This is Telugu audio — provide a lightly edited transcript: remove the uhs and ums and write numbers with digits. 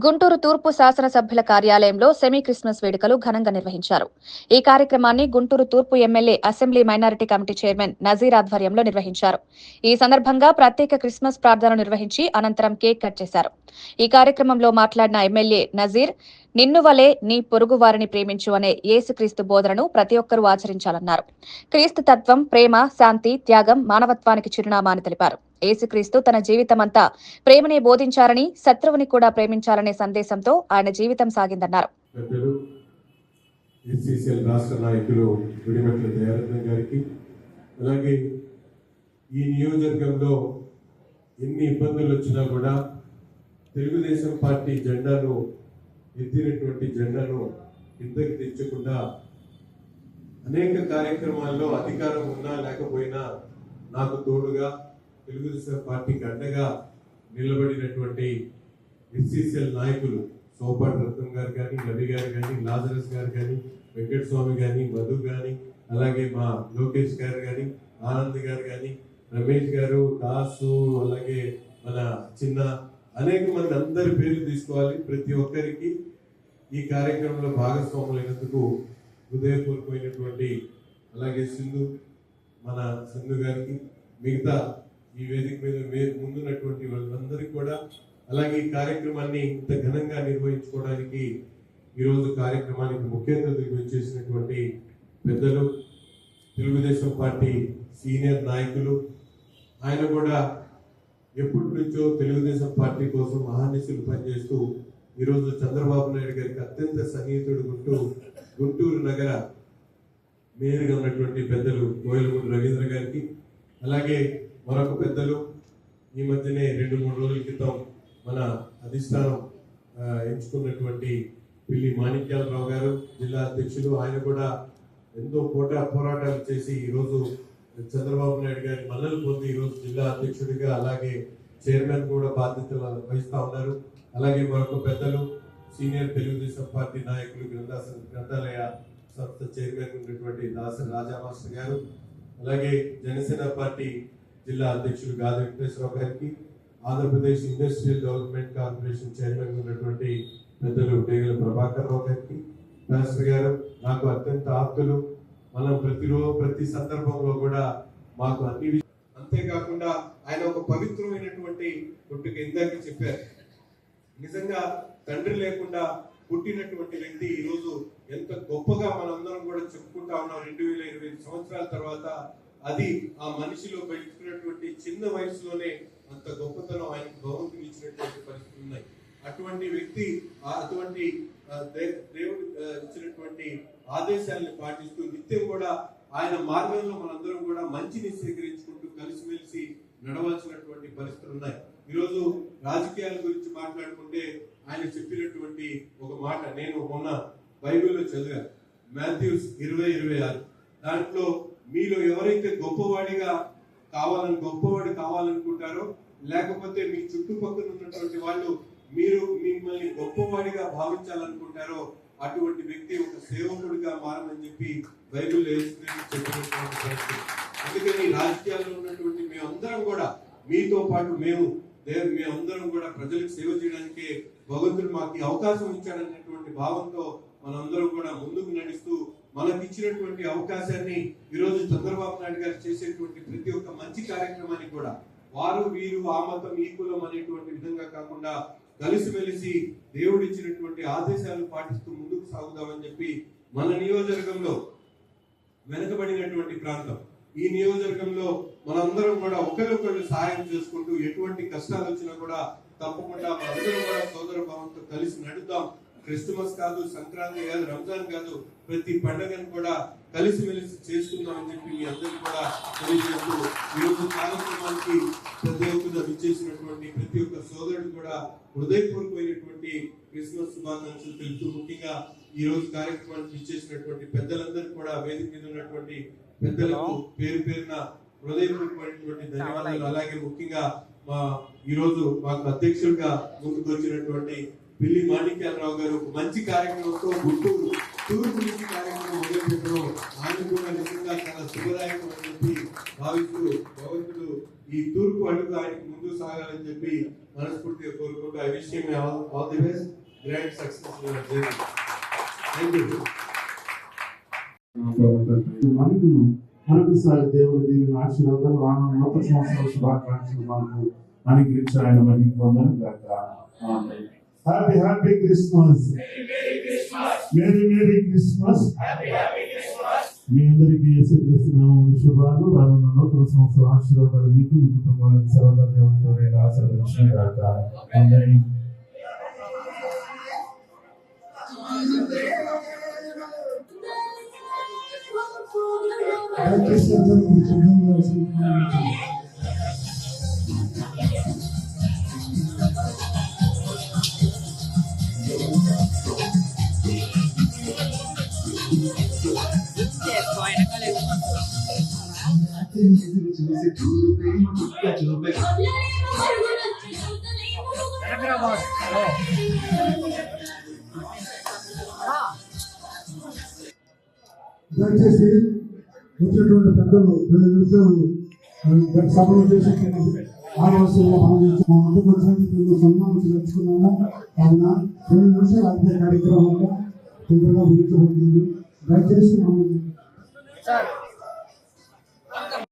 గుంటూరు తూర్పు శాసనసభ్యుల కార్యాలయంలో సెమీ క్రిస్మస్ వేడుకలు ఘనంగా నిర్వహించారు. ఈ కార్యక్రమాన్ని గుంటూరు తూర్పు MLA assembly minority committee chairman Nazir ఆధ్వర్యంలో నిర్వహించారు. ఈ సందర్భంగా ప్రత్యేక క్రిస్మస్ ప్రార్థనలు నిర్వహించి అనంతరం కేక్ కట్ చేశారు. ఈ కార్యక్రమంలో మాట్లాడిన ఎమ్మెల్యే నజీర్, నిన్ను వలే నీ పొరుగు వారిని ప్రేమించు అనే యేసుక్రీస్తు బోధనను ప్రతి ఒక్కరూ ఆచరించాలన్నారు. క్రీస్తు తత్వం, ప్రేమ, శాంతి, త్యాగం మానవత్వానికి చిరునామా అని తెలిపారు. యేసుక్రీస్తు తన జీవితమంతా ప్రేమనే బోధించారని, శత్రువుని కూడా ప్రేమించాలనే సందేశంతో ఆయన జీవితం సాగిందన్నారు. అలాగే ఈ నియోజకవర్గంలో ఎన్ని ఇబ్బందులు వచ్చినా కూడా తెలుగుదేశం పార్టీ జెండాను ఎత్తినటువంటి జెండాను కిందకి తెచ్చకుండా అనేక కార్యక్రమాల్లో అధికారం ఉన్నా లేకపోయినా నాకు తోడుగా తెలుగుదేశం పార్టీకి అండగా నిలబడినటువంటి ఎస్సీసీఎల్ నాయకులు సోపాటి రత్నం గారు కానీ, రవి గారు కానీ, లాజరస్ గారు కానీ, వెంకటస్వామి కానీ, మధు కానీ, అలాగే మా లోకేష్ గారు కానీ, ఆనంద్ గారు కానీ, రమేష్ గారు, దాసు, అలాగే మన చిన్న, అనేక మంది అందరి పేర్లు తీసుకోవాలి. ప్రతి ఒక్కరికి ఈ కార్యక్రమంలో భాగస్వాములైనందుకు హృదయపూర్వకమైనటువంటి, అలాగే మన సింధు గారికి, మిగతా ఈ వేదిక మీద ముందున్నటువంటి వాళ్ళందరికీ కూడా, అలాగే ఈ కార్యక్రమాన్ని ఇంత ఘనంగా నిర్వహించుకోవడానికి ఈరోజు కార్యక్రమానికి ముఖ్య అతిథిగా వచ్చేసినటువంటి పెద్దలు, తెలుగుదేశం పార్టీ సీనియర్ నాయకులు, ఆయన కూడా ఎప్పటి నుంచో తెలుగుదేశం పార్టీ కోసం మహానిశులు పనిచేస్తూ ఈరోజు చంద్రబాబు నాయుడు గారికి అత్యంత సన్నిహితుడు గుంటూరు నగర మేయర్గా ఉన్నటువంటి పెద్దలు కోయలమూడి రవీంద్ర గారికి, అలాగే మరొక పెద్దలు ఈ మధ్యనే 2-3 రోజుల క్రితం మన అధిష్టానం ఎంచుకున్నటువంటి పిల్లి మాణిక్యాలరావు గారు, జిల్లా అధ్యక్షులు. ఆయన కూడా ఎంతో పోరాటాలు చేసి ఈరోజు చంద్రబాబు నాయుడు గారి మన్నలు పొంది ఈరోజు జిల్లా అధ్యక్షుడిగా, అలాగే చైర్మన్ కూడా బాధ్యతలు వహిస్తూ ఉన్నారు. అలాగే మరొక పెద్దలు సీనియర్ తెలుగుదేశం పార్టీ నాయకులు, గ్రంథాలయ సంస్థ చైర్మన్ ఉన్నటువంటి దాసరి రాజా మాస్టర్ గారు, అలాగే జనసేన పార్టీ జిల్లా అధ్యక్షులు గాది వెంకటేశ్వరరావు గారికి, Andhra Pradesh industrial development corporation chairman ఉన్నటువంటి పెద్దలు డేగల ప్రభాకర్ రావు గారికి, మాస్టర్ గారు నాకు అత్యంత ఆప్తులు. మనం ప్రతి సందర్భంలో కూడా మాకు అన్ని, అంతేకాకుండా ఆయన ఒక పవిత్రమైనటువంటి పుట్టుక. ఇందాక చెప్పారు, నిజంగా తండ్రి లేకుండా పుట్టినటువంటి వ్యక్తి ఈరోజు ఎంత గొప్పగా మనందరం కూడా చెప్పుకుంటా ఉన్నాం. 2025 సంవత్సరాల తర్వాత అది ఆ మనిషిలో పెట్టుకున్నటువంటి చిన్న వయసులోనే అంత గొప్పతనం ఆయనకు భగవంతుడు ఇచ్చినటువంటి పరిస్థితులు ఉన్నాయి. అటువంటి వ్యక్తి అటువంటి దేవుడు ఇచ్చినటువంటి ఆదేశాలను పాటిస్తూ నిత్యం కూడా ఆయన మార్గంలో మనందరం కూడా మంచిని స్వీకరించుకుంటూ కలిసిమెలిసి నడవాల్సినటువంటి పరిస్థితులు ఉన్నాయి. ఈరోజు రాజకీయాల గురించి మాట్లాడుకుంటే ఆయన చెప్పినటువంటి ఒక మాట నేను మొన్న బైబిల్లో చదివాను, మాథ్యూస్ 20:26. దాంట్లో మీలో ఎవరైతే గొప్పవాడు కావాలనుకుంటారో, లేకపోతే మీ చుట్టుపక్కల ఉన్నటువంటి వాళ్ళు మిమ్మల్ని గొప్పవాడిగా భావించాలనుకుంటారో అటువంటి వ్యక్తి ఒక సేవకుడిగా మారమని చెప్పి బైబిల్లో చెప్పినటువంటి పరిస్థితి. అందుకని రాజకీయాల్లో ఉన్నటువంటి మేమందరం కూడా మీతో పాటు మేమందరం కూడా ప్రజలకు సేవ చేయడానికి భగవంతుడు మాకు అవకాశం ఇచ్చాడనేటువంటి భావంతో మనందరం కూడా ముందుకు నడుస్తూ మనకి ఇచ్చినటువంటి అవకాశాన్ని ఈరోజు చంద్రబాబు నాయుడు గారు చేసేటువంటి ప్రతి ఒక్క మంచి కార్యక్రమానికి కూడా వారు వీరు ఆ మతం ఈ కులం అనేటువంటి విధంగా కాకుండా కలిసిమెలిసి దేవుడు ఇచ్చినటువంటి ఆదేశాలను పాటిస్తూ ముందుకు సాగుదామని చెప్పి మన నియోజకవర్గంలో వెనుకబడినటువంటి ప్రాంతం, ఈ నియోజకవర్గంలో మనందరం కూడా ఒకరికొకరు సహాయం చేసుకుంటూ ఎటువంటి కష్టాలు వచ్చినా కూడా తప్పకుండా మనందరం కూడా సోదర భావంతో కలిసి నడుద్దాం. క్రిస్మస్ కాదు, సంక్రాంతి కాదు, రంజాన్ కాదు, ప్రతి పండుగను కూడా కలిసిమెలిసి చేసుకుందామని చెప్పి మీ అందరికీ కూడా తెలియజేస్తూ ఈరోజు కార్యక్రమానికి పెద్ద ఎత్తున విచ్చేసినటువంటి ప్రతి ఒక్క సోదరుడు కూడా హృదయపూర్వకమైనటువంటి క్రిస్మస్ శుభాకాంక్షలు తెలుపుతూ, ముఖ్యంగా ఈ రోజు కార్యక్రమానికి విచ్చేసినటువంటి పెద్దలందరూ కూడా వేదిక మీద ఉన్నటువంటి పెద్దలకు పేరున హృదయపూర్వకమైనటువంటి ధన్యవాదాలు. అలాగే ముఖ్యంగా ఈ రోజు మాకు అధ్యక్షుడిగా ముందుకు వచ్చినటువంటి పిల్లి మాణిక్యాలరావు గారు ఒక మంచి కార్యక్రమంతో గుంటూరు తూర్పు నుంచి కార్యక్రమం మొదలుపెట్టడం ఆయన కూడా నిజంగా చాలా శుభదాయకం అని చెప్పి భావిస్తూ భగవంతుడు ఈ తూర్పు అడుగు ఆయనకు ముందు సాగాలని చెప్పి మనస్ఫూర్తిగా కోరుకుంటూ I wish him all the best grand success journey. Thank you. మరొకసారి దేవుడు దీని ఆశీర్వాదాలు రానున్న నూతన సంవత్సరాల శుభాకాంక్షలు మనకు అనుగ్రహించి ఆయన మహిమ పొందను గాక. ఆమేన్. Happy Christmas. Merry Christmas. మీ అందరికీ యేసుక్రీస్తు నామమున శుభాలు. రానున్న నూతన సంవత్సర ఆశీర్వాదాలు మీకు మీ కుటుంబాలకు సర్వదా దేవునితో ఆశీర్వదించును గాక. ఆమేన్. దయచేసి వచ్చినటువంటి పెద్దలు 2 నిమిషాలు సభలు చేసి ఆలోచనలో పనిచేసి మా ముందుకు వచ్చిన సన్మానించి నచ్చుకున్నాము. కావున 2 నిమిషాలు అయితే కార్యక్రమంలో తొందరగా ముగించబడుతుంది. దయచేసి